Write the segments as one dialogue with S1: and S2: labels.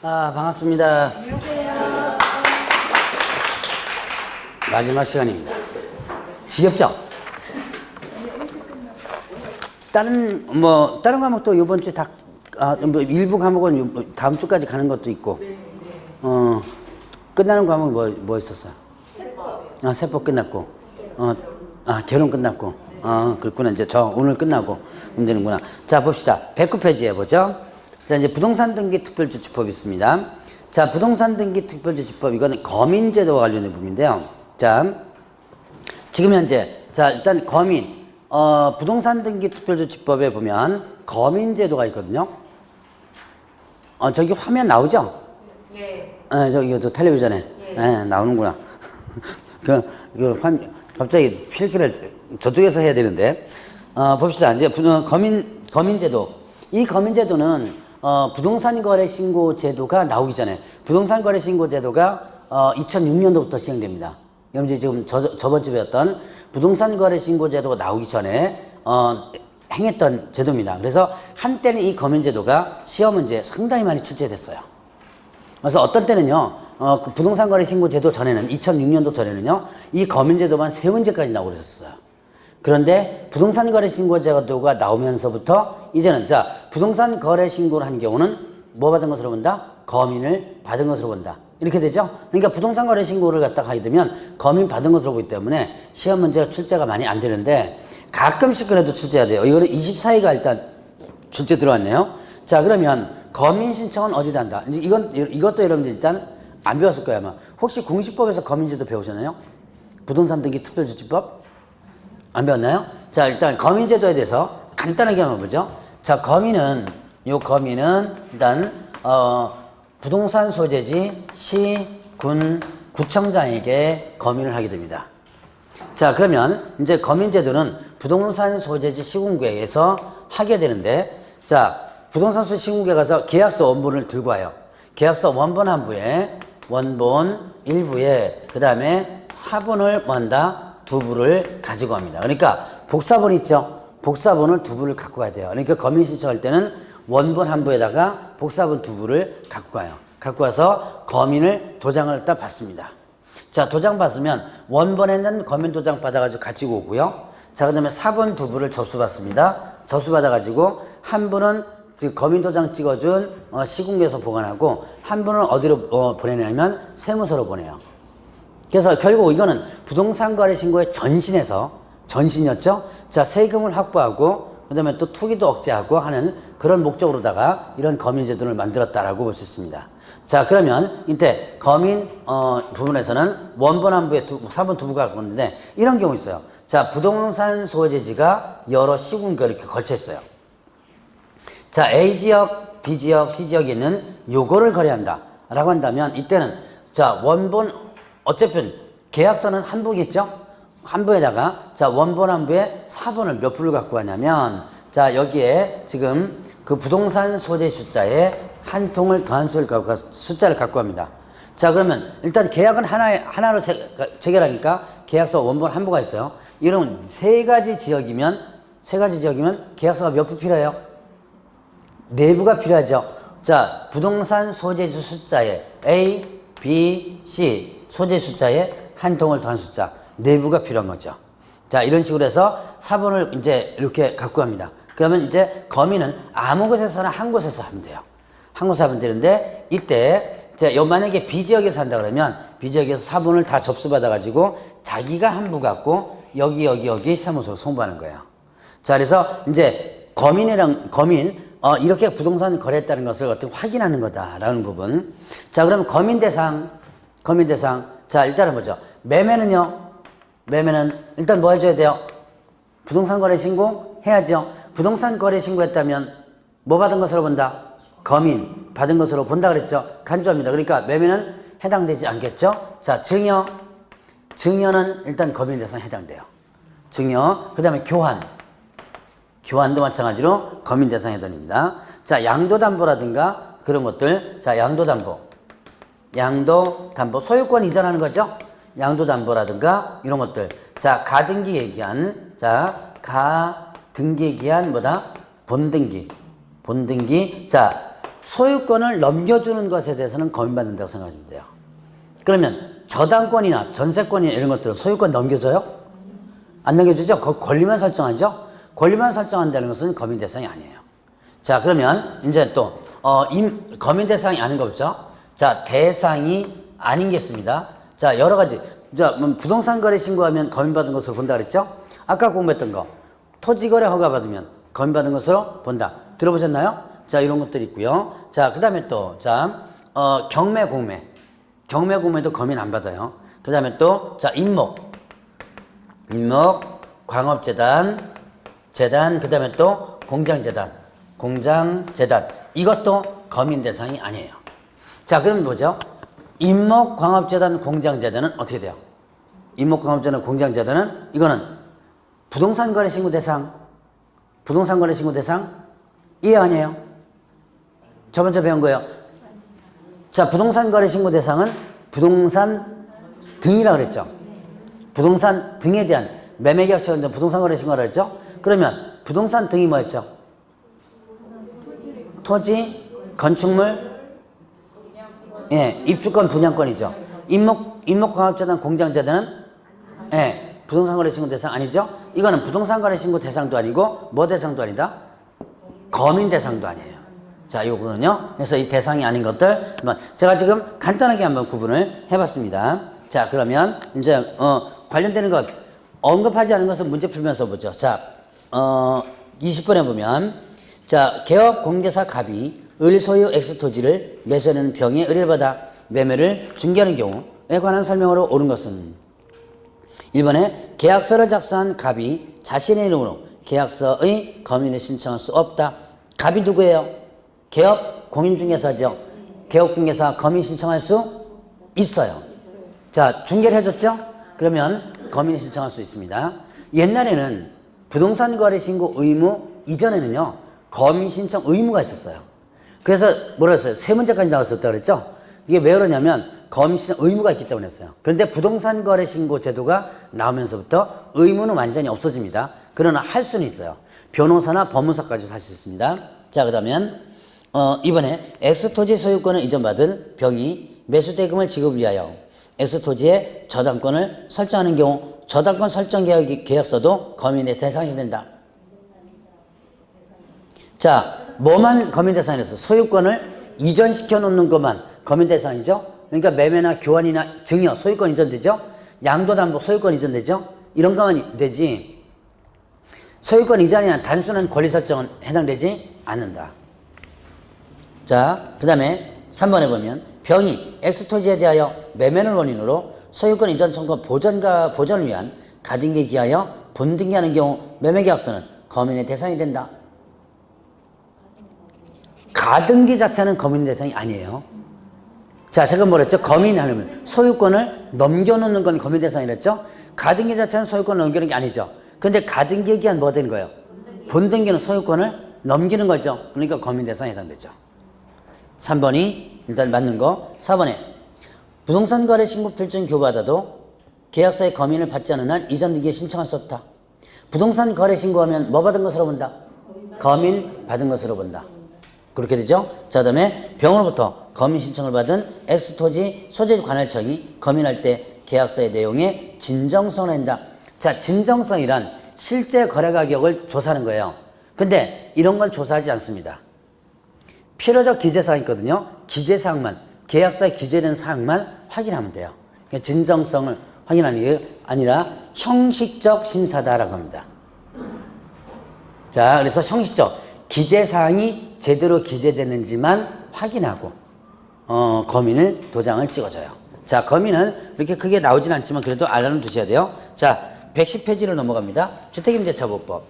S1: 반갑습니다.
S2: 안녕하세요.
S1: 마지막 시간입니다. 지겹죠? 다른 과목도 이번 주 다, 일부 과목은 다음 주까지 가는 것도 있고, 끝나는 과목 뭐 있었어요? 세법. 세법 끝났고, 결혼 끝났고, 그렇구나. 이제 오늘 끝나고, 그럼 되는구나. 자, 봅시다. 109페이지 해보죠. 자, 이제 부동산 등기 특별조치법이 있습니다. 자, 부동산 등기 특별조치법, 이거는 거민제도와 관련된 부분인데요. 자, 지금 현재, 자, 일단 부동산 등기 특별조치법에 보면 거민제도가 있거든요. 저기 화면 나오죠? 네. 저기 텔레비전에. 네, 나오는구나. 갑자기 필기를 저쪽에서 해야 되는데. 봅시다. 이제 거민제도. 이 거민제도는 부동산 거래 신고 제도가 나오기 전에 부동산 거래 신고 제도가 2006년도부터 시행됩니다. 여러분 지금 저번 주에 배웠던 부동산 거래 신고 제도가 나오기 전에 행했던 제도입니다. 그래서 한때는 이 거민제도가 시험 문제에 상당히 많이 출제됐어요. 그래서 어떤 때는요, 그 부동산 거래 신고 제도 전에는 2006년도 전에는요, 이 거민제도만 3문제까지 나오고 그랬었어요. 그런데 부동산 거래 신고 제도가 나오면서부터 이제는 자, 부동산 거래 신고를 한 경우는 뭐 받은 것으로 본다? 거민을 받은 것으로 본다. 이렇게 되죠? 그러니까 부동산 거래 신고를 갖다가 하게 되면 거민 받은 것으로 보기 때문에 시험 문제가 출제가 많이 안 되는데 가끔씩 그래도 출제가 돼요. 이거는 24위가 일단 출제 들어왔네요. 자, 그러면 거민 신청은 어디다 한다? 이것도 여러분들 일단 안 배웠을 거예요, 아마. 혹시 공시법에서 거민제도 배우셨나요? 부동산 등기 특별조치법? 안 배웠나요? 자, 일단 거민제도에 대해서 간단하게 한번 보죠. 자, 거민은 일단 부동산 소재지 시, 군, 구청장에게 거민을 하게 됩니다. 자, 그러면 이제 거민제도는 부동산 소재지 시군구에서 하게 되는데, 자, 부동산 소재지 시군구에 가서 계약서 원본을 들고 와요. 계약서 원본 한 부에, 원본 1부에, 그 다음에 사본을 뭐한다? 2부를 가지고 갑니다. 그러니까 복사본 있죠? 복사본을 2부를 갖고 가야 돼요. 그러니까 거민 신청할 때는 원본 한 부에다가 복사본 2부를 갖고 가요. 갖고 와서 거민을 도장을 딱 받습니다. 자, 도장 받으면 원본에는 거민 도장 받아가지고 가지고 오고요. 자, 그 다음에 사본 2부를 접수받습니다. 접수받아가지고 한 분은 거민 도장 찍어준 시군구에서 보관하고 한 분은 어디로 보내냐면 세무서로 보내요. 그래서 결국 이거는 부동산 거래 신고의 전신이었죠. 자, 세금을 확보하고 그 다음에 또 투기도 억제하고 하는 그런 목적으로다가 이런 거민제도를 만들었다라고 볼 수 있습니다. 자, 그러면 이때 거민 부분에서는 원본 한 부에 사본 2부가 갖고 있는데 이런 경우 있어요. 자, 부동산 소재지가 여러 시군구에 이렇게 걸쳐 있어요. 자, A지역, B지역, C지역에 있는 요거를 거래한다 라고 한다면 이때는 자, 원본 어차피 계약서는 한 부겠죠? 한 부에다가 자, 원본 한 부에 사본을 몇 부를 갖고 가냐면 자, 여기에 지금 그 부동산 소재 숫자에 한 통을 더한 숫자를 갖고 갑니다. 자, 그러면 일단 계약은 하나로 체결하니까 계약서 원본 한 부가 있어요. 이러면 세 가지 지역이면 계약서가 몇 부 필요해요? 4부가 필요하죠. 자, 부동산 소재지 숫자에 A, B, C 소재 숫자에 한 통을 더한 숫자 4부가 필요한 거죠. 자, 이런 식으로 해서 사본을 이제 이렇게 갖고 갑니다. 그러면 이제 거민은 아무 곳에서나 한 곳에서 하면 돼요. 한 곳에서 하면 되는데 이때 만약에 B지역에서 한다 그러면 B지역에서 사본을 다 접수받아 가지고 자기가 한 부 갖고 여기 사무소로 송부하는 거예요. 자, 그래서 이제 거민 이렇게 부동산 거래했다는 것을 어떻게 확인하는 거다라는 부분. 자, 그럼 거민 대상. 자, 일단은 보죠. 매매는 일단 뭐 해줘야 돼요? 부동산 거래 신고 해야죠. 부동산 거래 신고했다면 뭐 받은 것으로 본다? 거민 받은 것으로 본다 그랬죠. 간주합니다. 그러니까 매매는 해당되지 않겠죠. 자, 증여는 일단 거민 대상 해당돼요. 증여, 그 다음에 교환도 마찬가지로 거민 대상 해당입니다. 자, 양도담보라든가 그런 것들. 자, 양도담보 소유권 이전하는 거죠. 양도담보라든가 이런 것들. 자, 가등기에 기한 뭐다? 본등기. 자, 소유권을 넘겨주는 것에 대해서는 검인받는다고 생각하시면 돼요. 그러면 저당권이나 전세권이나 이런 것들은 소유권 넘겨줘요? 안 넘겨주죠? 그 권리만 설정하죠? 권리만 설정한다는 것은 검인 대상이 아니에요. 자, 그러면 이제 또 검인 대상이 아닌 거죠. 자, 대상이 아닌 게 있습니다. 자, 여러 가지. 자, 부동산 거래 신고하면 검인받은 것으로 본다 그랬죠? 아까 공부했던 거. 토지 거래 허가 받으면 검인받은 것으로 본다. 들어보셨나요? 자, 이런 것들이 있고요. 자, 그 다음에 또, 자, 경매, 공매. 경매, 공매도 검인 안 받아요. 그 다음에 또, 자, 임목, 광업재단, 재단, 그 다음에 또 공장재단, 이것도 검인 대상이 아니에요. 자, 그럼 뭐죠? 임목광업재단, 공장재단은 어떻게 돼요? 임목광업재단, 공장재단은 이거는 부동산거래신고 대상, 부동산거래신고 대상 이해 아니에요? 저번에 배운 거예요. 자, 부동산거래신고 대상은 부동산 등이라고 그랬죠. 부동산 등에 대한 매매계약처럼 부동산거래신고라고 그랬죠. 그러면 부동산 등이 뭐였죠? 토지, 건축물, 예, 입주권, 분양권이죠. 임목광업재단, 공장재단은 예, 부동산거래신고 대상 아니죠? 이거는 부동산거래신고 대상도 아니고 뭐 대상도 아니다? 검인 대상도 아니에요. 자, 요거는요. 그래서 이 대상이 아닌 것들 한번 제가 지금 간단하게 한번 구분을 해봤습니다. 자, 그러면 이제 관련되는 것 언급하지 않은 것은 문제 풀면서 보죠. 자, 20번에 보면 자, 개업공개사 갑이 을 소유 X 토지를 매수하는 병에 의뢰를 받아 매매를 중개하는 경우에 관한 설명으로 옳은 것은 1번에 계약서를 작성한 갑이 자신의 이름으로 계약서의 검인을 신청할 수 없다. 갑이 누구예요? 개업 공인중개사죠. 개업공개사 검인 신청할 수 있어요. 자, 중개를 해줬죠? 그러면 검인 신청할 수 있습니다. 옛날에는 부동산 거래 신고 의무 이전에는요, 검인 신청 의무가 있었어요. 그래서 뭐라 했어요? 세 문제까지 나왔었다 그랬죠? 이게 왜 그러냐면 검인 신청 의무가 있기 때문에 했어요. 그런데 부동산 거래 신고 제도가 나오면서부터 의무는 완전히 없어집니다. 그러나 할 수는 있어요. 변호사나 법무사까지 할 수 있습니다. 자, 그러면 이번에 X토지 소유권을 이전받은 병이 매수대금을 지급 위하여 X토지의 저당권을 설정하는 경우 저당권 설정 계약서도 검인의 대상이 된다. 자, 뭐만 검인 대상이 됐어? 소유권을 이전시켜 놓는 것만 검인 대상이죠? 그러니까 매매나 교환이나 증여, 소유권 이전되죠? 양도담보, 소유권 이전되죠? 이런 것만 되지 소유권 이전이나 단순한 권리 설정은 해당되지 않는다. 자, 그 다음에 3번에 보면 병이 X토지에 대하여 매매를 원인으로 소유권 이전 청구 보전을 위한 가등기에 기하여 본등기하는 경우 매매계약서는 검인의 대상이 된다. 가등기 자체는 검인 대상이 아니에요. 자, 제가 뭐랬죠? 검인하려면 소유권을 넘겨놓는 건 검인 대상이랬죠? 가등기 자체는 소유권을 넘기는 게 아니죠. 근데 가등기에 기한 뭐 되는 거예요? 본등기는 소유권을 넘기는 거죠. 그러니까 검인 대상에 해당되죠. 3번이 일단 맞는 거. 4번에 부동산 거래 신고 필증 교부받아도 계약서의 검인을 받지 않은 한 이전 등기에 신청할 수 없다. 부동산 거래 신고하면 뭐 받은 것으로 본다? 검인 받은 것으로 본다. 그렇게 되죠? 자, 그 다음에 병으로부터 검인 신청을 받은 X토지 소재관할청이 검인할 때 계약서의 내용에 진정성을 낸다. 자, 진정성이란 실제 거래 가격을 조사하는 거예요. 근데 이런 걸 조사하지 않습니다. 필요적 기재사항이 있거든요. 기재사항만, 계약서에 기재된 사항만 확인하면 돼요. 그러니까 진정성을 확인하는 게 아니라 형식적 심사다라고 합니다. 자, 그래서 형식적 기재사항이 제대로 기재되는지만 확인하고 검인을 도장을 찍어줘요. 자, 검인은 이렇게 크게 나오진 않지만 그래도 알아는 두셔야 돼요. 자, 110페이지로 넘어갑니다. 주택임대차보호법.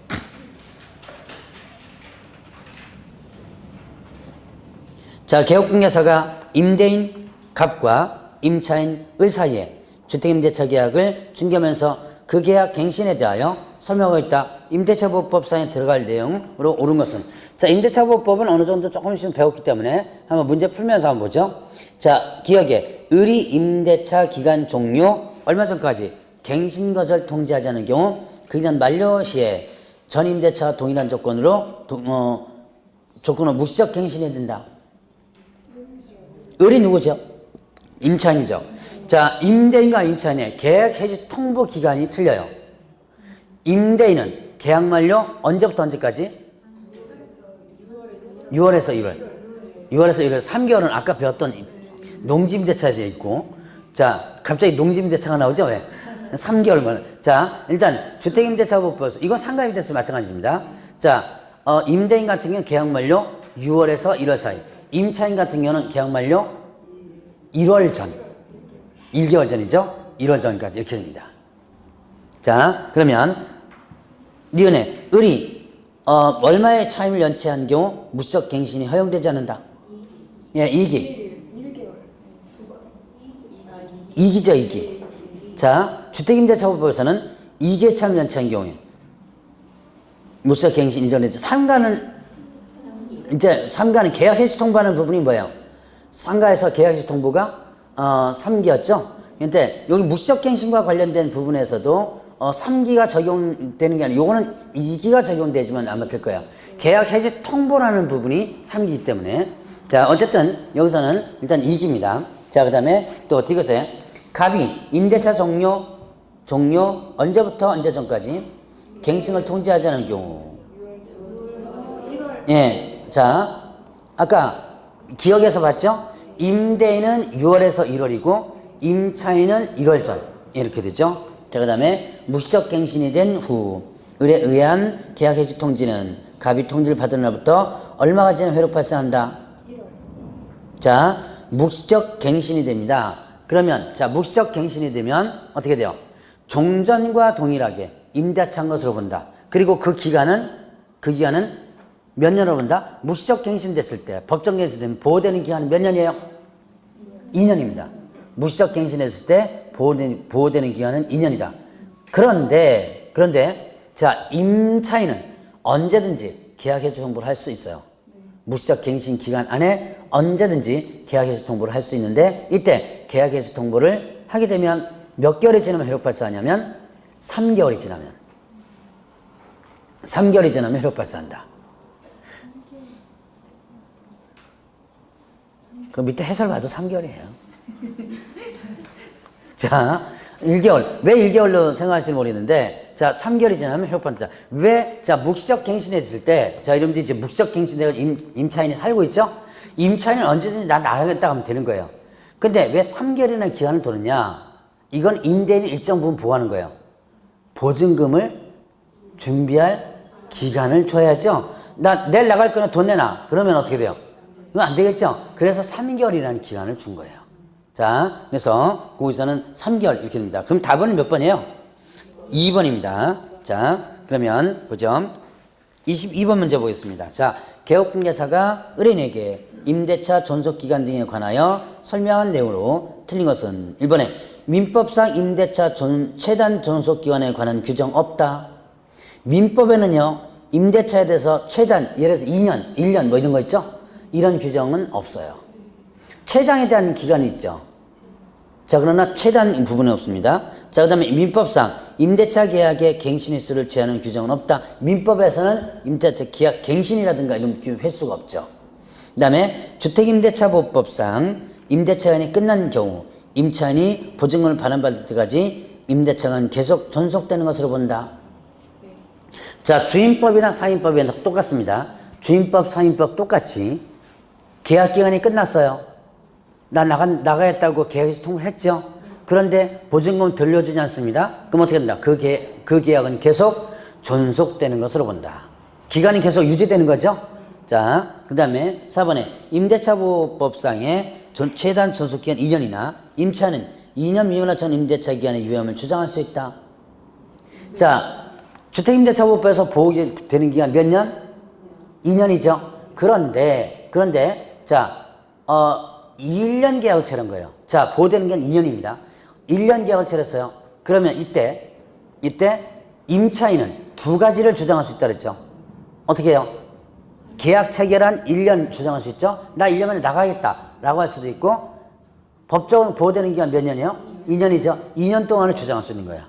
S1: 자, 개업공개사가 임대인 갑과 임차인 을 사이에 주택임대차 계약을 중개하면서 그 계약 갱신에 대하여 설명하고 있다. 임대차보호법상에 들어갈 내용으로 옳은 것은 자, 임대차보호법은 어느 정도 조금씩 배웠기 때문에 한번 문제 풀면서 한번 보죠. 자, 기억에 을이 임대차 기간 종료 얼마 전까지 갱신거절 통지하지 않은 경우 그 기간 만료 시에 전 임대차와 동일한 조건으로 조건을 무시적 갱신해야 된다. 을이 누구죠? 임차인이죠. 자, 임대인과 임차인의 계약 해지 통보 기간이 틀려요. 임대인은 계약 만료 언제부터 언제까지? 6월에서 1월. 6월에서 1월 3개월은 아까 배웠던 농지임대차에 있고, 자, 갑자기 농지임대차가 나오죠? 왜? 3개월만. 자, 일단 주택임대차법에서 이건 상가임대차 마찬가지입니다. 자, 임대인 같은 경우는 계약 만료 6월에서 1월 사이. 임차인 같은 경우는 계약 만료 1월 전. 1개월 전이죠? 1월 전까지 이렇게 됩니다. 자, 그러면 니은에 을이 얼마의 차임을 연체한 경우 무시적 갱신이 허용되지 않는다. 예, 2기. 2기죠, 2기. 자, 주택임대차법에서는 2기 차임 연체한 경우에 무시적 갱신 인정되죠. 3가는 이제 3가는 계약 해지 통보하는 부분이 뭐예요? 상가에서 계약 해지 통보가 3기였죠. 근데 여기 무시적 갱신과 관련된 부분에서도 3기가 적용되는 게 아니라 요거는 2기가 적용되지만 아마 될 거예요. 계약 해지 통보라는 부분이 3기이기 때문에. 자, 어쨌든 여기서는 일단 2기입니다. 자, 그다음에 또 디귿에 갑이 임대차 종료 언제부터 언제 전까지 갱신을 통지하지 않은 경우. 예. 자, 아까 기억에서 봤죠? 임대인은 6월에서 1월이고 임차인은 1월 전. 이렇게 되죠. 자, 그 다음에 무시적 갱신이 된 후 을에 의한 계약 해지 통지는 갑이 통지를 받은 날부터 얼마가 지난 회로 발생한다? 1월. 자, 무시적 갱신이 됩니다. 그러면 자, 무시적 갱신이 되면 어떻게 돼요? 종전과 동일하게 임대차한 것으로 본다. 그리고 그 기간은 몇 년으로 본다? 무시적 갱신됐을 때 법정 갱신되면 보호되는 기간은 몇 년이에요? 2년입니다. 무시적 갱신했을 때 보호되는 기간은 2년이다. 그런데 자, 임차인은 언제든지 계약해지 통보를 할 수 있어요. 무시적 갱신 기간 안에 언제든지 계약해지 통보를 할 수 있는데 이때 계약해지 통보를 하게 되면 몇 개월이 지나면 회로 발생하냐면 3개월이 지나면 회로 발생한다. 그 밑에 해설 봐도 3개월이에요. 자, 1개월. 왜 1개월로 생각하실지 모르겠는데, 자, 3개월이 지나면 회복한다. 왜? 자, 묵시적 갱신이 됐을 때, 자, 이러면 이제 묵시적 갱신되고 임차인이 살고 있죠? 임차인은 언제든지 나 나가겠다 하면 되는 거예요. 근데 왜 3개월이나 기간을 두느냐? 이건 임대인이 일정 부분 보호하는 거예요. 보증금을 준비할 기간을 줘야죠. 내일 나갈 거는 돈 내놔. 그러면 어떻게 돼요? 이거 안 되겠죠? 그래서 3개월이라는 기간을 준 거예요. 자, 그래서 거기서는 3개월 이렇게 됩니다. 그럼 답은 몇 번이에요? 2번입니다. 자, 그러면 보죠. 22번 문제 보겠습니다. 자, 개업공개사가 의뢰인에게 임대차 존속기간 등에 관하여 설명한 내용으로 틀린 것은 1번에 민법상 임대차 최단 존속기간에 관한 규정 없다. 민법에는요, 임대차에 대해서 최단, 예를 들어서 2년, 1년 뭐 이런 거 있죠? 이런 규정은 없어요. 최장에 대한 기간이 있죠. 자, 그러나 최단 부분은 없습니다. 자, 그 다음에 민법상 임대차 계약의 갱신일수를 제한하는 규정은 없다. 민법에서는 임대차 계약 갱신이라든가 이런 횟수가 없죠. 그 다음에 주택임대차보법상 임대차연이 끝난 경우 임차인이 보증금을 반환받을 때까지 임대차가 계속 존속되는 것으로 본다. 자, 주임법이나 상임법이 똑같습니다. 주임법, 상임법 똑같이 계약기간이 끝났어요. 나 나가겠다고 계약에서 통보를 했죠. 그런데 보증금 돌려주지 않습니다. 그럼 어떻게 된다? 그 계약은 계속 존속되는 것으로 본다. 기간이 계속 유지되는 거죠. 자, 그 다음에 4번에 임대차보법상의 최단 존속기간 2년이나 임차는 2년 미만화 전 임대차 기간의 유효함을 주장할 수 있다. 자, 주택임대차보법에서 보호되는 기간 몇 년? 2년이죠. 그런데 자, 1년 계약을 체한 거예요. 자, 보호되는 게 2년입니다. 1년 계약을 체했어요. 그러면 이때 임차인은 두 가지를 주장할 수 있다 그랬죠. 어떻게 해요? 계약 체결한 1년 주장할 수 있죠. 나 1년 만에 나가겠다 라고 할 수도 있고, 법적으로 보호되는 기간 몇 년이에요? 2년이죠. 2년 동안을 주장할 수 있는 거예요.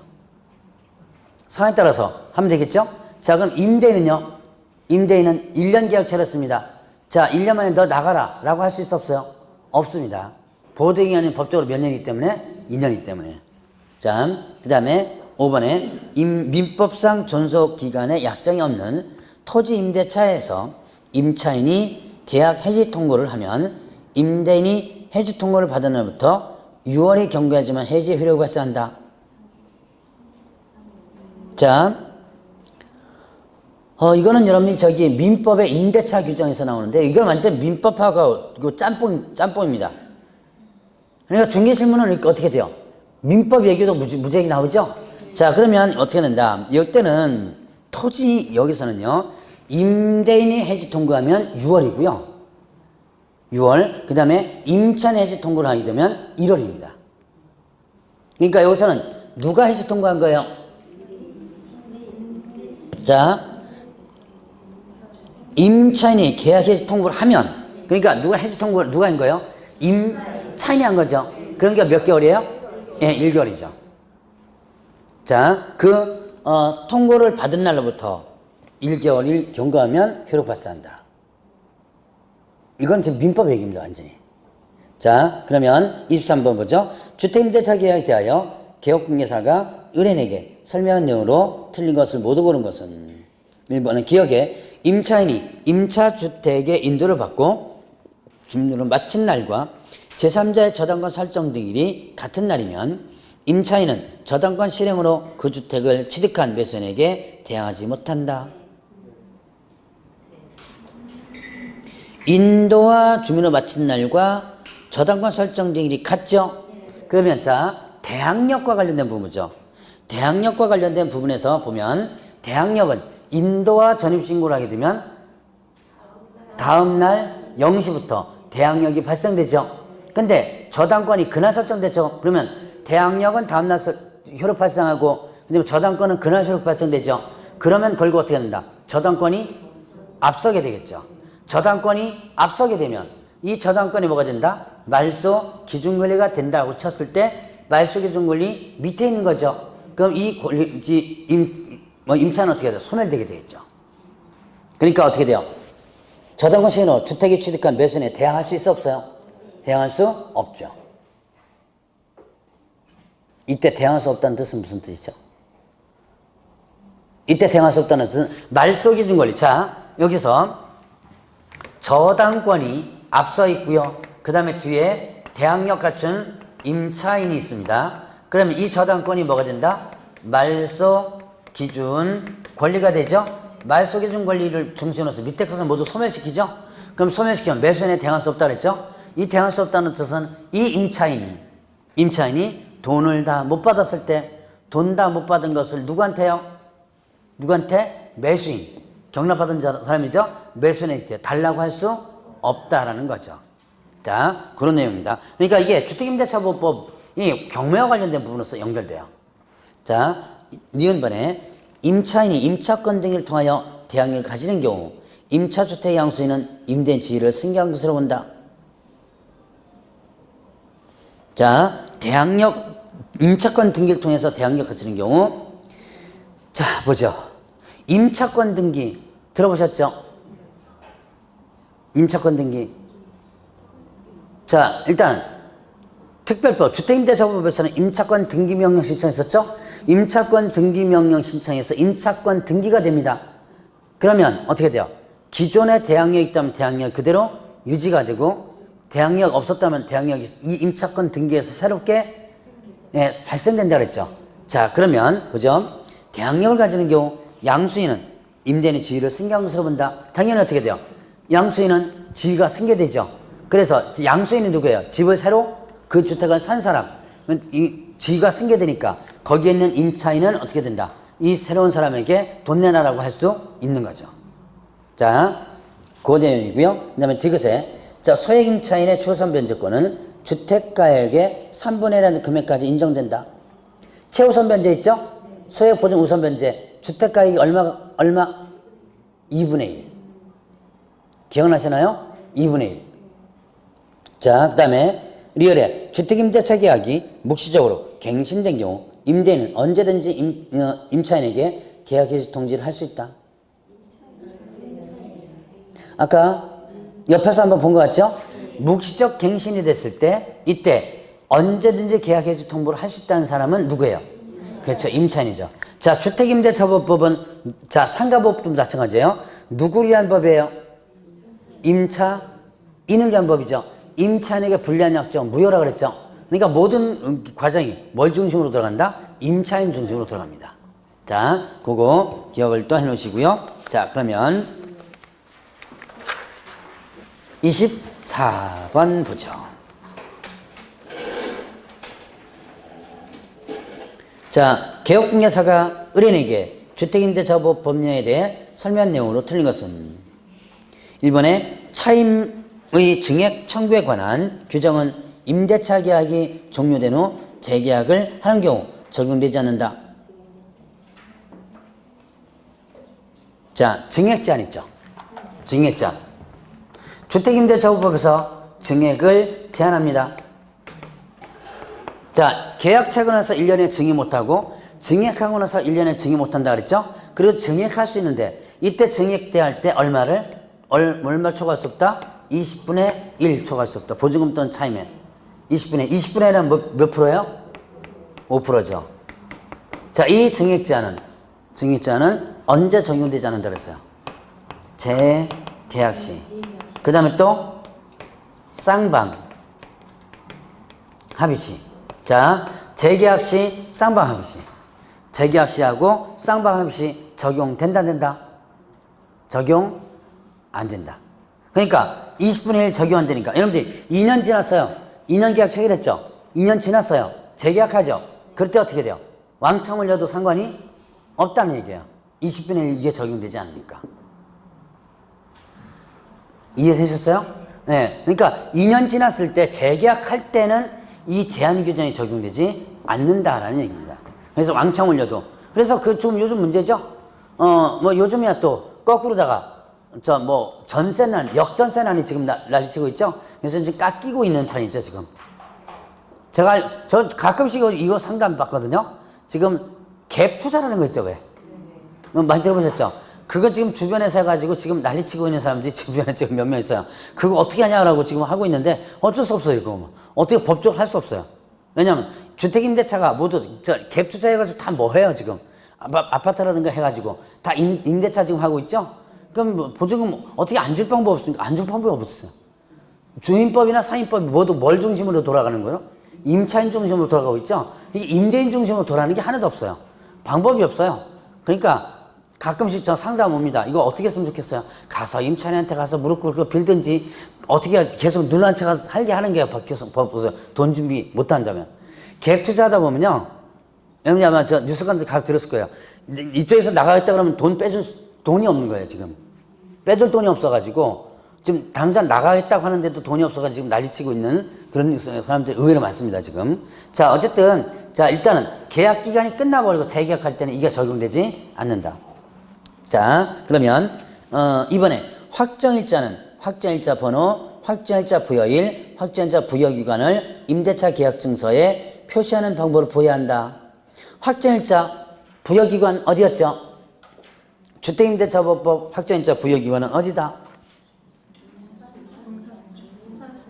S1: 상황에 따라서 하면 되겠죠. 자, 그럼 임대인은요? 임대인은 1년 계약 체했습니다. 자, 1년 만에 너 나가라 라고 할 수 있어 없어요? 없습니다. 보호대기간이 법적으로 몇 년이기 때문에? 2년이기 때문에. 자, 그 다음에 5번에 민법상 존속기간에 약정이 없는 토지 임대차에서 임차인이 계약 해지 통고를 하면 임대인이 해지 통고를 받은 날부터 6월이 경과하지만 해지 효력이 발생한다. 자, 이거는 여러분이 저기 민법의 임대차 규정에서 나오는데 이건 완전 민법하고 이거 짬뽕입니다. 그러니까 중개실무는 이렇게 어떻게 돼요? 민법 얘기도 무지하게 나오죠? 자, 그러면 어떻게 된다? 이때는 토지 여기서는요. 임대인이 해지 통고하면 6월이고요. 6월. 그 다음에 임차인 해지 통고를 하게 되면 1월입니다. 그러니까 여기서는 누가 해지 통고한 거예요? 자, 임차인이 계약 해지 통보를 하면, 그러니까 누가 해지 통보를 누가 한 거예요? 임차인이 한 거죠. 그러니까 몇 개월이에요? 예, 1개월이죠. 자, 통고를 받은 날로부터 1개월이 경과하면 효력 발생한다. 이건 지금 민법 얘기입니다, 완전히. 자, 그러면 23번 보죠. 주택임대차 계약에 대하여 개업공개사가 의뢰인에게 설명한 내용으로 틀린 것을 모두 고른 것은 1번은 기억에 임차인이 임차주택의 인도를 받고 주민으로 마친 날과 제3자의 저당권 설정 등일이 같은 날이면 임차인은 저당권 실행으로 그 주택을 취득한 매수인에게 대항하지 못한다. 인도와 주민으로 마친 날과 저당권 설정 등일이 같죠? 그러면 자, 대항력과 관련된 부분이죠. 대항력과 관련된 부분에서 보면 대항력은 인도와 전입신고를 하게 되면 다음날 0시부터 대항력이 발생되죠. 근데 저당권이 그날 설정됐죠. 그러면 대항력은 다음날 효력 발생하고 근데 저당권은 그날 효력 발생되죠. 그러면 결국 어떻게 된다? 저당권이 앞서게 되겠죠. 저당권이 앞서게 되면 이 저당권이 뭐가 된다? 말소 기준권리가 된다고 쳤을 때 말소 기준권리 밑에 있는 거죠. 그럼 이 권리, 임차는 어떻게 돼요? 소멸되게 되겠죠. 그러니까 어떻게 돼요? 저당권 시행으로 주택이 취득한 매수인에 대항할 수 있어 없어요? 대항할 수 없죠. 이때 대항할 수 없다는 뜻은 무슨 뜻이죠? 이때 대항할 수 없다는 뜻은 말소 기준 권리. 자, 여기서 저당권이 앞서 있고요. 그 다음에 뒤에 대항력 갖춘 임차인이 있습니다. 그러면 이 저당권이 뭐가 된다? 말소 기준 권리가 되죠. 말소 기준 권리를 중심으로서 밑에 것을 모두 소멸시키죠. 그럼 소멸시키면 매수인에 대항할 수 없다 그랬죠. 이 대항할 수 없다는 뜻은 이 임차인이 돈을 다 못 받았을 때 돈 다 못 받은 것을 누구한테요? 누구한테? 매수인. 경납받은 사람이죠. 매수인한테 달라고 할 수 없다라는 거죠. 자, 그런 내용입니다. 그러니까 이게 주택임대차보호법이 경매와 관련된 부분으로서 연결돼요. 자, 니은번에 임차인이 임차권 등을 통하여 대항력을 가지는 경우 임차주택 양수인은 임대인 지위를 승계한 것으로 본다. 자, 대항력 임차권 등기를 통해서 대항력 가지는 경우 자, 보죠. 임차권 등기 들어보셨죠? 임차권 등기. 자, 일단 특별법 주택임대차보호법에서는 임차권 등기명령 신청했었죠? 임차권 등기명령 신청해서 임차권 등기가 됩니다. 그러면 어떻게 돼요? 기존에 대항력이 있다면 대항력 그대로 유지가 되고 대항력 없었다면 대항력이 이 임차권 등기에서 새롭게 발생된다 그랬죠. 자, 그러면 보죠. 대항력을 가지는 경우 양수인은 임대인의 지위를 승계한 것으로 본다. 당연히 어떻게 돼요? 양수인은 지위가 승계되죠. 그래서 양수인이 누구예요? 집을 새로 그 주택을 산 사람. 이 지위가 승계되니까 거기에 있는 임차인은 어떻게 된다? 이 새로운 사람에게 돈 내놔라고 할 수 있는 거죠. 자, 그 내용이고요. 그 다음에 디귿에 자, 소액 임차인의 최우선 변제권은 주택가액의 3분의 1이라는 금액까지 인정된다. 최우선 변제 있죠? 소액 보증 우선 변제. 주택가액이 얼마? 2분의 1. 기억나시나요? 2분의 1. 자, 그 다음에 리얼에 주택임대차 계약이 묵시적으로 갱신된 경우 임대인은 언제든지 임차인에게 계약 해지 통지를 할 수 있다. 아까 옆에서 한번 본 것 같죠? 묵시적 갱신이 됐을 때 이때 언제든지 계약 해지 통보를 할 수 있다는 사람은 누구예요? 그렇죠. 임차인이죠. 자, 주택임대차법은 자, 상가법도 마찬가지예요. 누구를 위한 법이에요? 임차인을 위한 법이죠. 임차인에게 불리한 약정 무효라 그랬죠. 그러니까 모든 과정이 뭘 중심으로 들어간다? 임차인 중심으로 들어갑니다. 자, 그거 기억을 또 해놓으시고요. 자, 그러면 24번 보죠. 자, 개업공개사가 의뢰인에게 주택임대차법 법령에 대해 설명한 내용으로 틀린 것은 1번에 차임의 증액 청구에 관한 규정은 임대차 계약이 종료된 후 재계약을 하는 경우 적용되지 않는다. 자, 증액제한 있죠. 증액제한. 주택임대차법에서 증액을 제한합니다. 자, 계약 체고 나서 1년에 증액 못하고 증액하고 나서 1년에 증액 못한다 그랬죠? 그리고 증액할 수 있는데 이때 증액대할 때 얼마 초과할 수 없다? 20분의 1 초과할 수 없다. 보증금 또는 차임에 20분의 1은 몇 프로예요? 5%죠. 자, 이 증액제한은 언제 적용되지 않는다 그랬어요? 재계약 시. 그 다음에 또 쌍방 합의 시. 자, 재계약 시, 쌍방 합의 시. 재계약 시하고 쌍방 합의 시 적용된다, 안 된다? 적용 안 된다. 그러니까 20분의 1 적용 안 되니까. 여러분들이 2년 지났어요. 2년 계약 체결했죠? 2년 지났어요. 재계약하죠? 그럴 때 어떻게 돼요? 왕창 올려도 상관이 없다는 얘기예요. 20분의 1 이게 적용되지 않으니까. 이해되셨어요? 네. 그러니까 2년 지났을 때 재계약할 때는 이 제한 규정이 적용되지 않는다라는 얘기입니다. 그래서 왕창 올려도. 그래서 그 좀 요즘 문제죠? 뭐 요즘이야 또 거꾸로다가 전세난, 역전세난이 지금 난리치고 있죠? 그래서 지금 깎이고 있는 편이죠, 지금. 저 가끔씩 이거 상담 받거든요? 지금 갭 투자라는 거 있죠, 왜? 많이 들어보셨죠? 그거 지금 주변에서 해가지고 지금 난리치고 있는 사람들이 주변에 지금 몇 명 있어요. 그거 어떻게 하냐라고 지금 하고 있는데 어쩔 수 없어요, 이거. 어떻게 법적으로 할 수 없어요. 왜냐면 주택임대차가 모두 갭 투자해가지고 다 뭐 해요, 지금. 아파트라든가 해가지고 다 임대차 지금 하고 있죠? 그럼 뭐 보증금 어떻게 안 줄 방법 없습니까? 안 줄 방법이 없어요. 주임법이나 상임법이 모두 뭘 중심으로 돌아가는 거예요? 임차인 중심으로 돌아가고 있죠? 이게 임대인 중심으로 돌아가는 게 하나도 없어요. 방법이 없어요. 그러니까 가끔씩 저 상담 옵니다. 이거 어떻게 했으면 좋겠어요? 가서 임차인한테 가서 무릎 꿇고 빌든지 어떻게 계속 눌러앉혀 가서 살게 하는 게 법 보세요. 돈 준비 못 한다면. 갭 투자하다 보면요. 여러분이 아마 저 뉴스 같은 데 가서 들었을 거예요. 이쪽에서 나가겠다 그러면 돈이 없는 거예요, 지금. 빼줄 돈이 없어가지고 지금 당장 나가겠다고 하는데도 돈이 없어가지고 지금 난리치고 있는 그런 사람들이 의외로 많습니다, 지금. 자, 어쨌든 자, 일단은 계약 기간이 끝나버리고 재계약할 때는 이게 적용되지 않는다. 자, 그러면 이번에 확정일자는 확정일자 번호, 확정일자 부여일, 확정일자 부여기간을 임대차 계약증서에 표시하는 방법을 보여야 한다. 확정일자 부여기간 어디였죠? 주택임대차법 확정일자 부여기간은 어디다?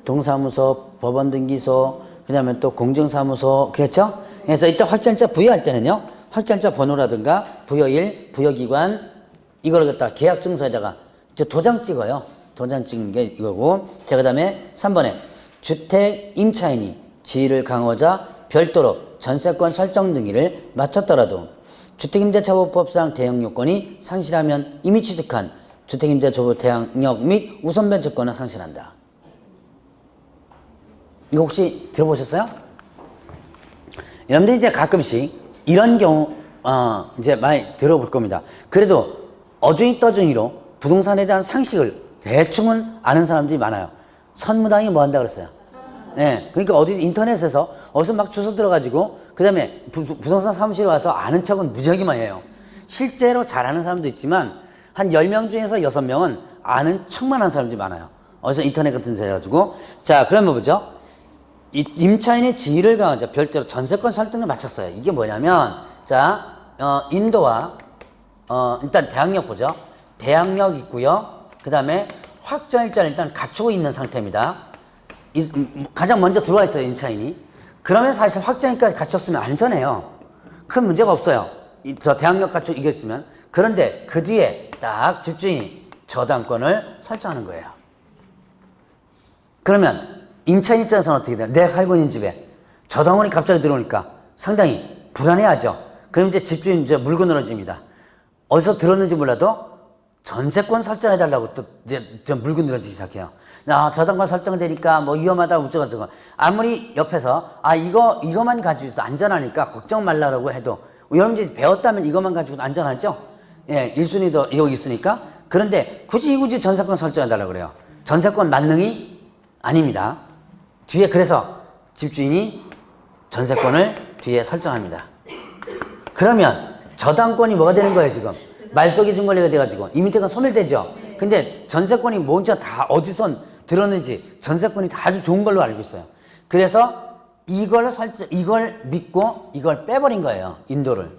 S1: 동사무소, 법원등기소, 그 다음에 또 공증사무소, 그랬죠? 그래서 이때 확정일자 부여할 때는요, 확정일자 번호라든가 부여일, 부여기관, 이걸 갖다 계약증서에다가 이제 도장 찍어요. 도장 찍는 게 이거고. 자, 그 다음에 3번에 주택 임차인이 지위를 강호자 별도로 전세권 설정 등기를 마쳤더라도 주택임대차법상 대응 요건이 상실하면 이미 취득한 주택임대차법 대항력 및 우선 변제권을 상실한다. 이거 혹시 들어보셨어요? 여러분들이 이제 가끔씩 이런 경우 이제 많이 들어볼 겁니다. 그래도 어중이 떠중이로 부동산에 대한 상식을 대충은 아는 사람들이 많아요. 선무당이 뭐 한다 그랬어요? 네, 그러니까 인터넷에서 어디서 막 주워 들어가지고 그 다음에 부동산 사무실에 와서 아는 척은 무지하게 많이 해요. 실제로 잘하는 사람도 있지만 한 10명 중에서 6명은 아는 척만 하는 사람들이 많아요. 어디서 인터넷 같은 데서 해가지고. 자, 그러면 보죠. 임차인의 지위를 강화자 별도로 전세권 설정을 마쳤어요. 이게 뭐냐면 자, 인도와 일단 대항력 보죠. 대항력 있고요. 그 다음에 확정일자를 일단 갖추고 있는 상태입니다. 가장 먼저 들어와 있어요, 임차인이. 그러면 사실 확정일까지 갖췄으면 안전해요. 큰 문제가 없어요. 저 대항력 갖추 이겼으면. 그런데 그 뒤에 딱 집주인이 저당권을 설정하는 거예요. 그러면 임차인 입장에서는 어떻게 돼요? 내가 살고 있는 집에 저당권이 갑자기 들어오니까 상당히 불안해하죠. 그럼 이제 집주인 이제 물고 늘어집니다. 어디서 들었는지 몰라도 전세권 설정해달라고 또 이제 물고 늘어지기 시작해요. 저당권 설정되니까 뭐 위험하다 어쩌고저쩌고. 아무리 옆에서 이거만 가지고 있어도 안전하니까 걱정 말라고 해도 여러분들이 배웠다면 이것만 가지고도 안전하죠? 예, 1순위도 여기 있으니까. 그런데 굳이 전세권 설정해달라고 그래요. 전세권 만능이 아닙니다. 뒤에 그래서 집주인이 전세권을 뒤에 설정합니다. 그러면 저당권이 뭐가 되는 거예요, 지금? 말소기 준권리가 돼가지고 임대가 소멸되죠. 근데 전세권이 먼저 다 어디선 들었는지 전세권이 다 아주 좋은 걸로 알고 있어요. 그래서 이걸 믿고 이걸 빼버린 거예요, 인도를.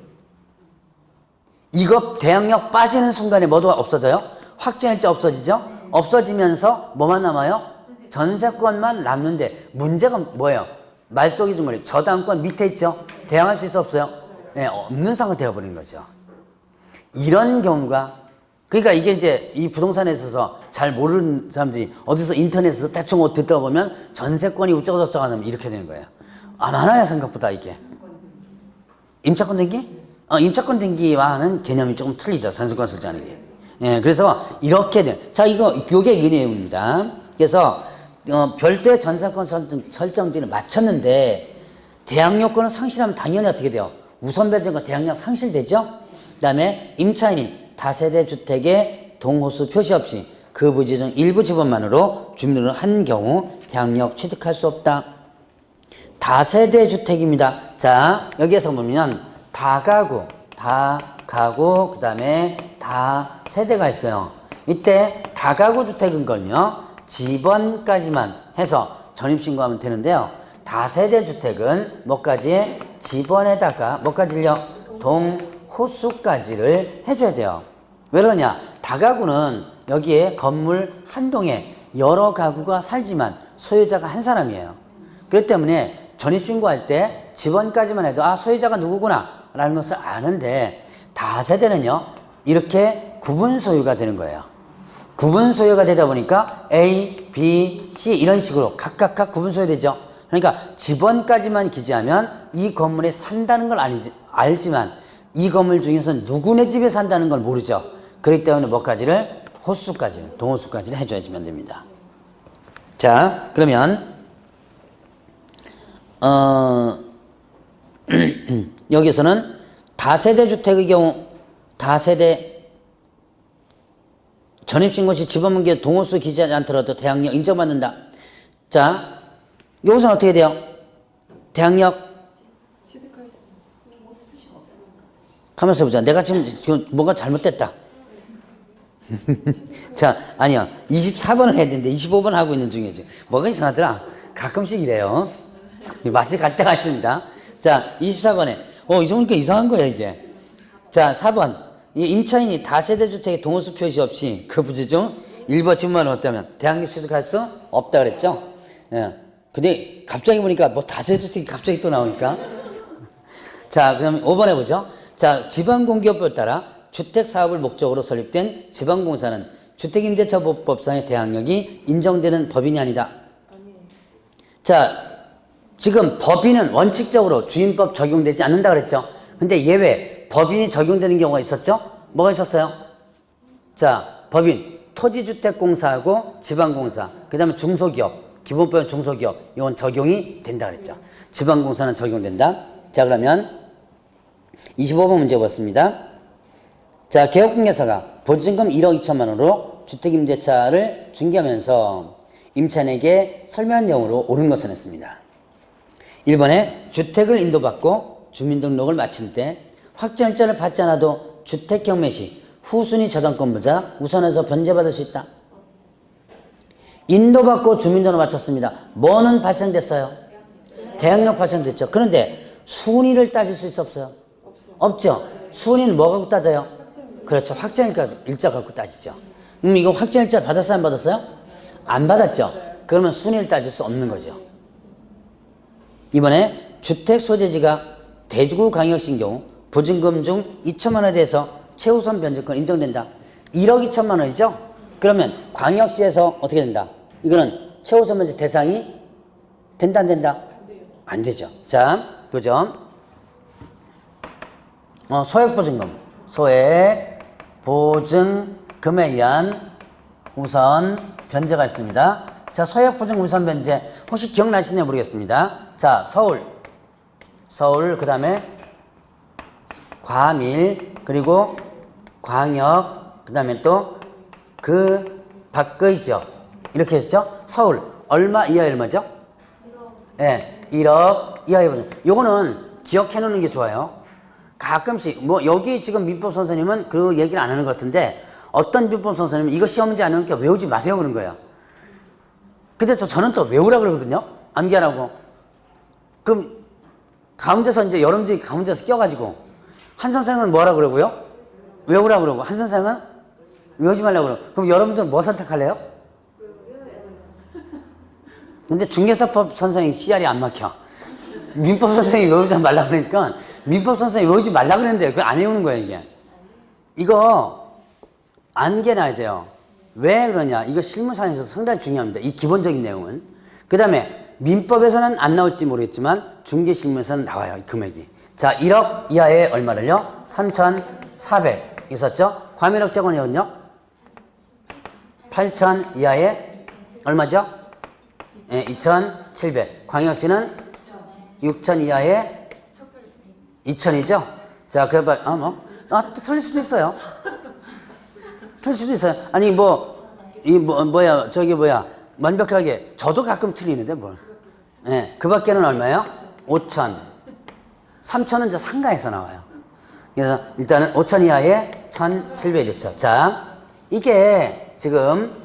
S1: 이거 대항력 빠지는 순간에 뭐도 없어져요? 확정일자 없어지죠? 없어지면서 뭐만 남아요? 전세권만 남는데 문제가 뭐예요? 말소기 준권리 저당권 밑에 있죠? 대항할 수 있어 없어요? 네, 없는 상황이 되어버린 거죠. 이런 경우가, 그러니까 이게 이제 이 부동산에 있어서 잘 모르는 사람들이 어디서 인터넷에서 대충 듣다 보면 전세권이 우쩌고저쩌고 하면 이렇게 되는 거예요. 많아요, 생각보다 이게. 임차권 등기? 임차권 등기와는 개념이 조금 틀리죠, 전세권 설정하는 게. 예, 그래서 이렇게 돼. 자, 요게 이 내용입니다. 그래서, 별도의 전세권 설정지를 마쳤는데, 대항력권을 상실하면 당연히 어떻게 돼요? 우선 배정과 대항력 상실되죠? 그 다음에 임차인이 다세대 주택의 동호수 표시 없이 그 부지 중 일부 지번만으로 주민등록을 한 경우 대항력 취득할 수 없다. 다세대 주택입니다. 자, 여기에서 보면 다가구, 그 다음에 다세대가 있어요. 이때 다가구 주택은 걸요, 지번까지만 해서 전입신고하면 되는데요. 다세대 주택은 뭐까지? 지번에다가 뭐까지요? 동호수까지를 해줘야 돼요. 왜 그러냐? 다가구는 여기에 건물 한 동에 여러 가구가 살지만 소유자가 한 사람이에요. 그렇기 때문에 전입신고할 때 지번까지만 해도 소유자가 누구구나 라는 것을 아는데, 다세대는요 이렇게 구분 소유가 되는 거예요. 구분 소유가 되다 보니까 A, B, C 이런 식으로 각각 구분 소유되죠. 그러니까 지번까지만 기재하면 이 건물에 산다는 걸 알지만 이 건물 중에서 누구네 집에 산다는 걸 모르죠. 그렇기 때문에 뭐까지를? 호수까지, 동호수까지를 해줘야지만 됩니다. 자, 그러면 여기서는 다세대 주택의 경우 다세대 전입신고 시 지번문기에 동호수 기재하지 않더라도 대항력 인정받는다. 자, 여기서는 어떻게 돼요? 대항력 가만있어 보자. 내가 지금 뭔가 잘못됐다. 자, 아니요. 24번을 해야 되는데 25번 하고 있는 중이지. 뭐가 이상하더라. 가끔씩 이래요. 맛이 갈 때가 있습니다. 자, 24번에. 이러니까 이상한 거야, 이게. 자, 4번. 임차인이 다세대 주택의 동호수 표시 없이 그 부지 중 일부 지분만을 얻다면 대항력 취득할 수 없다 그랬죠? 예. 근데 갑자기 보니까 뭐 다세대 주택이 갑자기 또 나오니까. 자, 그럼 5번 해보죠. 자, 지방공기업법에 따라 주택사업을 목적으로 설립된 지방공사는 주택임대차보호법상의 대항력이 인정되는 법인이 아니다. 자, 지금 법인은 원칙적으로 주임법 적용되지 않는다 그랬죠. 근데 예외 법인이 적용되는 경우가 있었죠. 뭐가 있었어요? 자, 법인 토지주택공사하고 지방공사, 그 다음에 중소기업, 기본법은 중소기업, 이건 적용이 된다 그랬죠. 지방공사는 적용된다. 자, 그러면 25번 문제 봤습니다. 자, 개업공개사가 보증금 1억 2천만 원으로 주택임대차를 중개하면서 임차인에게 설명한 내용으로 옳은 것을 했습니다. 1번에 주택을 인도받고 주민등록을 마칠 때 확정일자를 받지 않아도 주택 경매 시 후순위 저당권보다 우선해서 변제받을 수 있다. 인도받고 주민등록을 마쳤습니다. 뭐는 발생됐어요? 대항력 발생됐죠. 그런데 순위를 따질 수 있어 없어요? 없죠. 순위는 뭐 갖고 따져요? 그렇죠. 확정일자 갖고 따지죠. 이거 확정일자 받았어요? 안 받았어요? 안 받았죠. 그러면 순위를 따질 수 없는 거죠. 이번에 주택 소재지가 대구광역시인 경우 보증금 중 2천만 원에 대해서 최우선 변제권 인정된다. 1억 2천만 원이죠? 그러면 광역시에서 어떻게 된다? 이거는 최우선 변제 대상이 된다 안 된다? 안 되죠. 자, 보죠. 소액보증금. 소액보증금에 의한 우선 변제가 있습니다. 자, 소액보증금 우선 변제. 혹시 기억나시냐 모르겠습니다. 자, 서울, 그 다음에 과밀, 그리고 광역, 그 다음에 또 그 밖의 지역. 이렇게 했죠? 서울. 얼마 이하의 얼마죠? 1억. 네, 1억 이하의 보증. 요거는 기억해 놓는 게 좋아요. 가끔씩, 뭐, 여기 지금 민법 선생님은 그 얘기를 안 하는 것 같은데, 어떤 민법 선생님은 이거 시험 문제 안 나오니까 외우지 마세요. 그런 거예요. 근데 저는 또 외우라 그러거든요. 암기하라고. 그럼, 가운데서 이제 여러분들이 가운데서 껴가지고, 한 선생은 뭐라 그러고요? 외우라 그러고, 한 선생은 외우지 말라고 그러고. 그럼 여러분들은 뭐 선택할래요? 근데 중개사법 선생님 CR이 안 막혀. 민법 선생님이 외우지 말라고 그러니까, 민법 선생님이 외우지 말라고 그랬는데, 그거 안 외우는 거예요, 이게. 이거, 안개놔야 돼요. 왜 그러냐? 이거 실무상에서 상당히 중요합니다. 이 기본적인 내용은. 그 다음에, 민법에서는 안 나올지 모르겠지만, 중개실무에서는 나와요, 이 금액이. 자, 1억 이하의 얼마를요? 3,400 있었죠? 과밀억제권이거든요? 8천 이하의 얼마죠? 네, 2,700. 광역시는 6천 이하의 2천이죠? 자, 또 틀릴 수도 있어요. 틀릴 수도 있어요. 아니, 완벽하게. 저도 가끔 틀리는데, 뭘. 예, 네, 그 밖에는 얼마예요? 5천. 3천은 이제 상가에서 나와요. 그래서 일단은 5천 이하에 1,700이죠. 자, 이게 지금,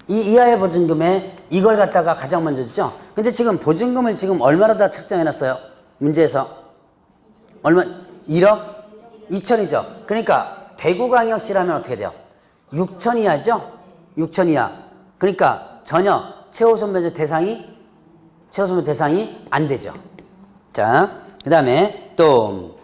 S1: 이 이하의 보증금에 이걸 갖다가 가장 먼저 주죠. 근데 지금 보증금을 지금 얼마로 다 책정해놨어요? 문제에서. 얼마? 1억 2천이죠. 그러니까 대구광역시라면 어떻게 돼요? 6천 이하죠? 6천 이하. 그러니까 전혀 최우선 변제 대상이 안 되죠. 자, 그 다음에 또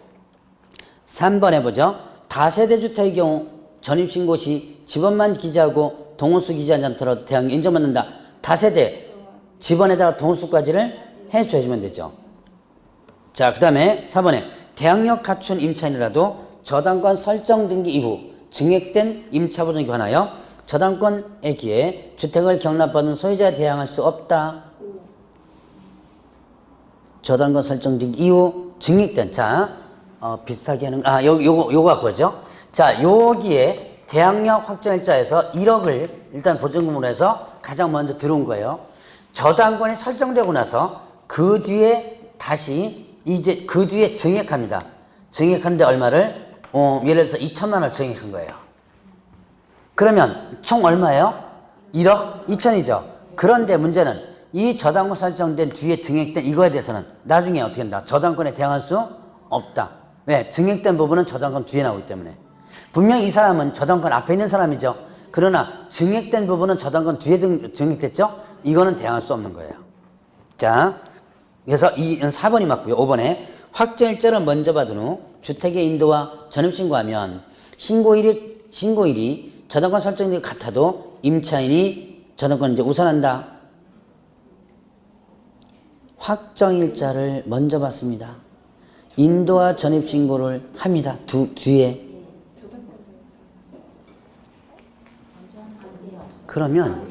S1: 3번 해보죠. 다세대 주택의 경우 전입신고 시 집원만 기재하고 동호수 기재하지 않더라도 대항력 인정받는다. 다세대 집원에다가 동호수까지를 해줘야지면 되죠. 자, 그 다음에 4번에 대항력 갖춘 임차인이라도 저당권 설정 등기 이후 증액된 임차보증에 관하여 저당권에 기해 주택을 경납받은 소유자에 대항할 수 없다. 저당권 설정 등기 이후 증액된, 자, 비슷하게 하는, 요거 갖고 오죠. 자, 여기에 대항력 확정일자에서 1억을 일단 보증금으로 해서 가장 먼저 들어온 거예요. 저당권이 설정되고 나서 그 뒤에 다시 이제 그 뒤에 증액합니다. 증액한데 얼마를? 예를 들어서 2천만 원을 증액한 거예요. 그러면 총 얼마예요? 1억 2천이죠. 그런데 문제는 이 저당권 설정된 뒤에 증액된 이거에 대해서는 나중에 어떻게 한다? 저당권에 대항할 수 없다. 왜? 증액된 부분은 저당권 뒤에 나오기 때문에. 분명히 이 사람은 저당권 앞에 있는 사람이죠. 그러나 증액된 부분은 저당권 뒤에 증액됐죠? 이거는 대항할 수 없는 거예요. 자, 그래서 4번이 맞고요. 5번에 확정일자를 먼저 받은 후 주택의 인도와 전입신고하면 신고일이 저당권 설정이 같아도 임차인이 저당권을 이제 우선한다. 확정일자를 먼저 받습니다. 인도와 전입신고를 합니다. 뒤에. 그러면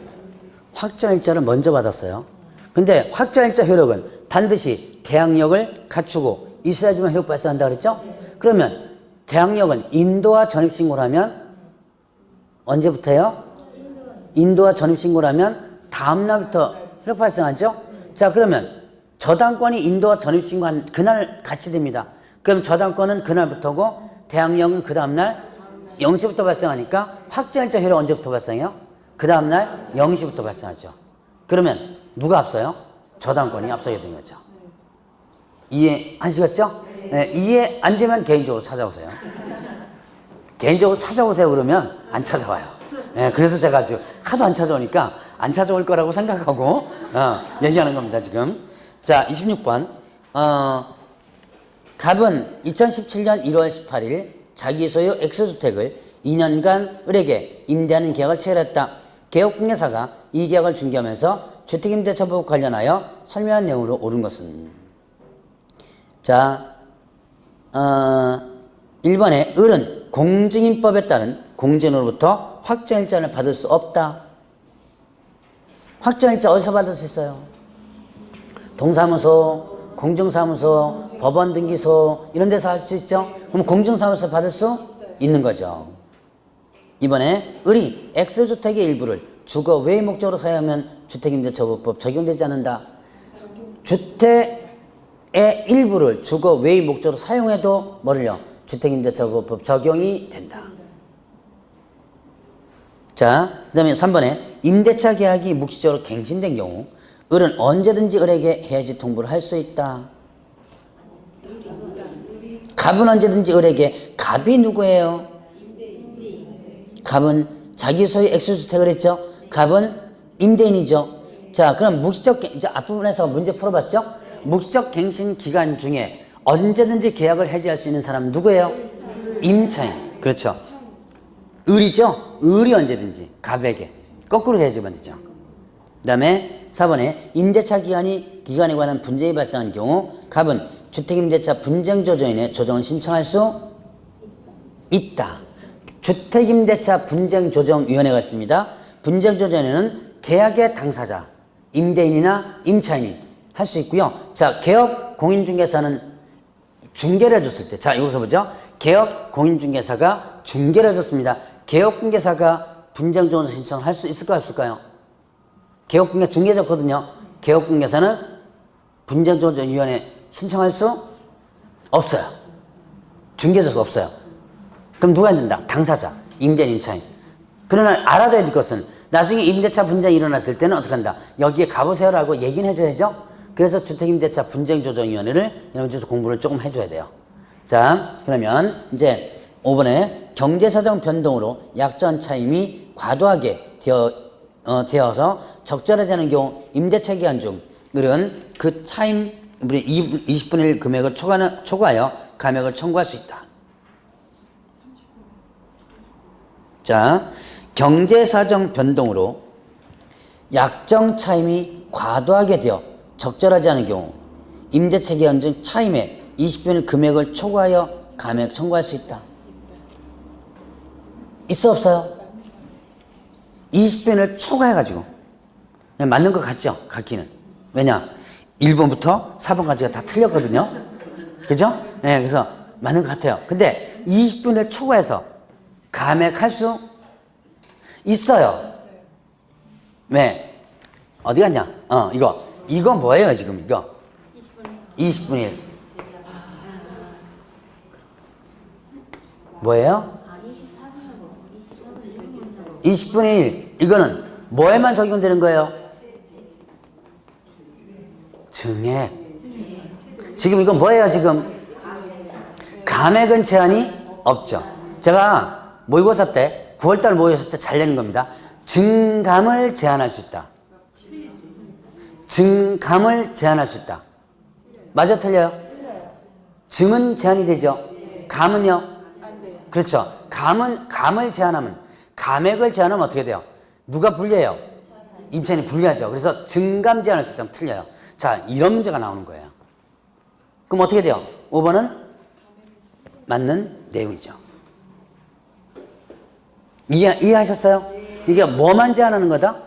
S1: 확정일자를 먼저 받았어요. 근데 확정일자 효력은 반드시 대항력을 갖추고 있어야지만 효력 발생한다 그랬죠? 그러면 대항력은 인도와 전입신고를 하면 언제부터요? 인도와 전입신고를 하면 다음 날부터 효력 발생하죠? 자, 그러면 저당권이 인도와 전입신고한 그날 같이 됩니다. 그럼 저당권은 그날부터고 대항력은 그 다음날 0시부터 발생하니까 확정일자 효력 언제부터 발생해요? 그 다음날 0시부터 발생하죠. 그러면 누가 앞서요? 저당권이 앞서게 된 거죠. 이해하시겠죠? 네, 이해 안 되면 개인적으로 찾아오세요. 개인적으로 찾아오세요 그러면 안 찾아와요. 네, 그래서 제가 지금 하도 안 찾아오니까 안 찾아올 거라고 생각하고 얘기하는 겁니다 지금. 자 26번 갑은 2017년 1월 18일 자기 소유 X주택을 2년간 을에게 임대하는 계약을 체결했다. 개업공개사가 이 계약을 중개하면서 주택임대차법 관련하여 설명한 내용으로 옳은 것은? 자 1번에 을은 공증인법에 따른 공증으로부터 확정일자를 받을 수 없다. 확정일자 어디서 받을 수 있어요? 동사무소, 공증사무소, 법원등기소 이런 데서 할 수 있죠? 그럼 공증사무소 받을 수 있는 거죠. 이번에 을이 X주택의 일부를 주거 외의 목적으로 사용하면 주택임대차법 적용되지 않는다. 주택의 일부를 주거 외의 목적으로 사용해도 뭐를요? 주택임대차법 적용이 된다. 자, 그 다음에 3번에 임대차 계약이 묵시적으로 갱신된 경우 을은 언제든지 을에게 해지 통보를 할 수 있다. 갑은 언제든지 을에게, 갑이 누구예요? 갑은 자기 소유 X주택을 했죠? 갑은 임대인이죠? 자, 그럼 묵시적, 이제 앞부분에서 문제 풀어봤죠? 묵시적 갱신 기간 중에 언제든지 계약을 해지할 수 있는 사람은 누구예요? 임차인. 그렇죠. 을이죠? 을이 언제든지 갑에게. 거꾸로 대해주면 되죠. 그 다음에 4번에 임대차 기간에 관한 분쟁이 발생한 경우 갑은 주택임대차 분쟁조정인의 조정을 신청할 수 있다. 주택임대차 분쟁조정위원회가 있습니다. 분쟁조정위원회는 계약의 당사자, 임대인이나 임차인이 할 수 있고요. 자, 개업 공인중개사는 중개를 해줬을 때, 자, 여기서 보죠. 개업 공인중개사가 중개를 해줬습니다. 개업공개사가 분쟁조정 신청을 할 수 있을까요, 없을까요? 개업공개 중개졌거든요. 개업공개사는 분쟁조정위원회 신청할 수 없어요. 중개져서 없어요. 그럼 누가 된다? 당사자, 임대인, 임차인. 그러나 알아둬야 될 것은 나중에 임대차 분쟁이 일어났을 때는 어떻게 한다? 여기에 가보세요라고 얘기는 해줘야죠. 그래서 주택임대차 분쟁조정위원회를 여러분 공부를 조금 해줘야 돼요. 자, 그러면 이제 5번에 경제사정 변동으로 약정 차임이 과도하게 되어서 적절하지 않은 경우 임대차 기간 중 을은 그 차임 20분의 1 금액을 초과하여 감액을 청구할 수 있다. 자, 경제사정 변동으로 약정 차임이 과도하게 되어 적절하지 않은 경우 임대차 기간 중 차임의 20분의 1 금액을 초과하여 감액 청구할 수 있다. 있어 없어요? 20분의 1을 초과해가지고 맞는 것 같죠? 같기는. 왜냐? 1번부터 4번까지가 다 틀렸거든요. 그죠? 네, 그래서 맞는 것 같아요. 근데 20분의 1을 초과해서 감액할 수 있어요. 왜? 어디 갔냐? 이거 뭐예요, 지금 이거? 20분의 1. 뭐예요? 20분의 1. 이거는 뭐에만 적용되는 거예요? 증액. 지금 이건 뭐예요, 지금? 감액은 제한이 없죠. 제가 모의고사 때 9월달 모의고사 때 잘 내는 겁니다. 증감을 제한할 수 있다. 증감을 제한할 수 있다. 맞아, 틀려요? 증은 제한이 되죠. 감은요? 그렇죠. 감을 제한하면, 감액을 제한하면 어떻게 돼요? 누가 불리해요? 임차인이 불리하죠. 그래서 증감 제한할 수 있다면 틀려요. 자, 이런 문제가 나오는 거예요. 그럼 어떻게 돼요? 5번은 맞는 내용이죠. 이해하셨어요? 이게 뭐만 제한하는 거다?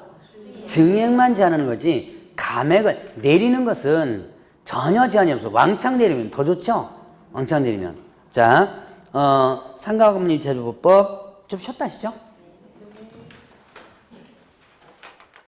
S1: 증액만 제한하는 거지 감액을 내리는 것은 전혀 제한이 없어. 왕창 내리면 더 좋죠? 왕창 내리면. 자, 상가금리 제도법 좀 쉬었다 하시죠?